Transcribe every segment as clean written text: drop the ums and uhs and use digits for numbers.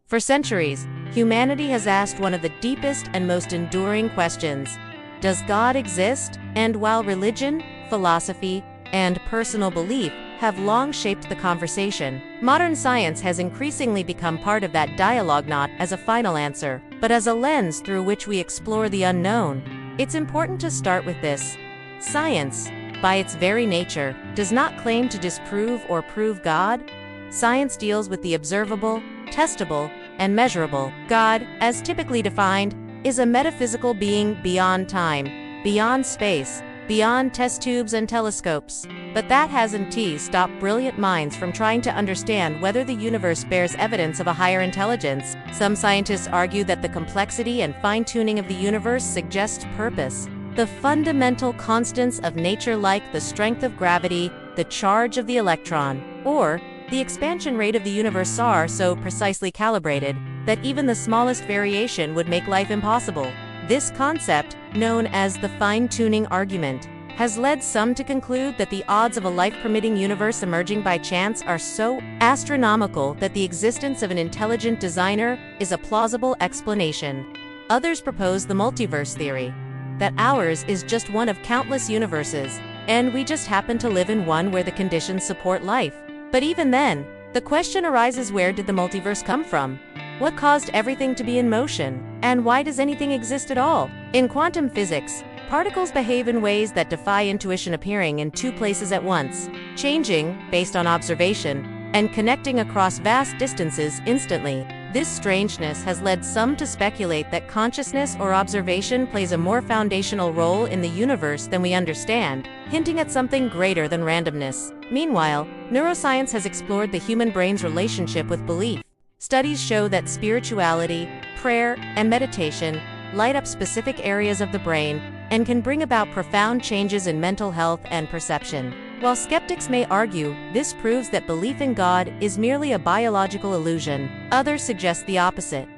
For centuries, humanity has asked one of the deepest and most enduring questions: does God exist? And while religion, philosophy, and personal belief have long shaped the conversation, modern science has increasingly become part of that dialogue, not as a final answer, but as a lens through which we explore the unknown. It's important to start with this. Science, by its very nature, does not claim to disprove or prove God. Science deals with the observable, testable, and measurable. God, as typically defined, is a metaphysical being beyond time, beyond space, beyond test tubes and telescopes. But that hasn't stopped brilliant minds from trying to understand whether the universe bears evidence of a higher intelligence. Some scientists argue that the complexity and fine-tuning of the universe suggests purpose. The fundamental constants of nature, like the strength of gravity, the charge of the electron, or the expansion rate of the universe, are so precisely calibrated that even the smallest variation would make life impossible. This concept, known as the fine-tuning argument, has led some to conclude that the odds of a life-permitting universe emerging by chance are so astronomical that the existence of an intelligent designer is a plausible explanation. Others propose the multiverse theory, that ours is just one of countless universes, and we just happen to live in one where the conditions support life. But even then, the question arises: where did the multiverse come from? What caused everything to be in motion? And why does anything exist at all? In quantum physics, particles behave in ways that defy intuition, appearing in two places at once, changing based on observation, and connecting across vast distances instantly. This strangeness has led some to speculate that consciousness or observation plays a more foundational role in the universe than we understand, hinting at something greater than randomness. Meanwhile, neuroscience has explored the human brain's relationship with belief. Studies show that spirituality, prayer, and meditation light up specific areas of the brain and can bring about profound changes in mental health and perception. While skeptics may argue this proves that belief in God is merely a biological illusion, others suggest the opposite,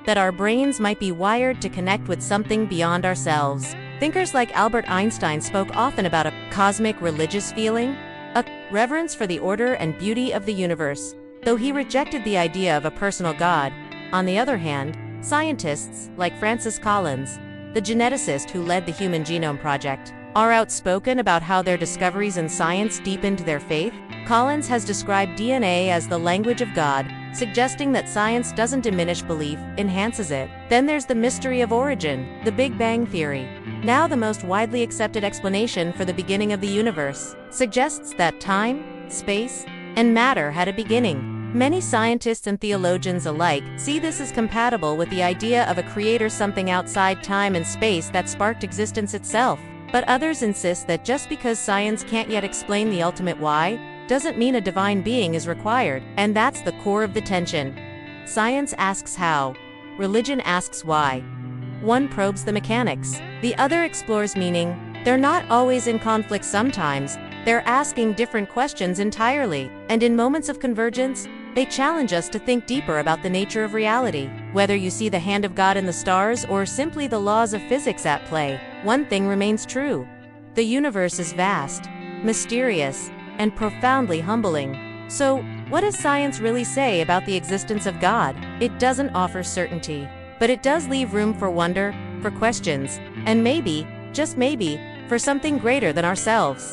that our brains might be wired to connect with something beyond ourselves. Thinkers like Albert Einstein spoke often about a cosmic religious feeling, a reverence for the order and beauty of the universe, though he rejected the idea of a personal God. On the other hand, scientists like Francis Collins, the geneticist who led the Human Genome Project, are outspoken about how their discoveries in science deepened their faith. Collins has described DNA as the language of God, suggesting that science doesn't diminish belief, enhances it. Then there's the mystery of origin, the Big Bang Theory, now the most widely accepted explanation for the beginning of the universe, suggests that time, space, and matter had a beginning. Many scientists and theologians alike see this as compatible with the idea of a creator, something outside time and space that sparked existence itself. But others insist that just because science can't yet explain the ultimate why, doesn't mean a divine being is required. And that's the core of the tension. Science asks how, religion asks why. One probes the mechanics, the other explores meaning. They're not always in conflict. Sometimes they're asking different questions entirely, and in moments of convergence, they challenge us to think deeper about the nature of reality. Whether you see the hand of God in the stars or simply the laws of physics at play, one thing remains true: the universe is vast, mysterious, and profoundly humbling. So, what does science really say about the existence of God? It doesn't offer certainty, but it does leave room for wonder, for questions, and maybe, just maybe, for something greater than ourselves.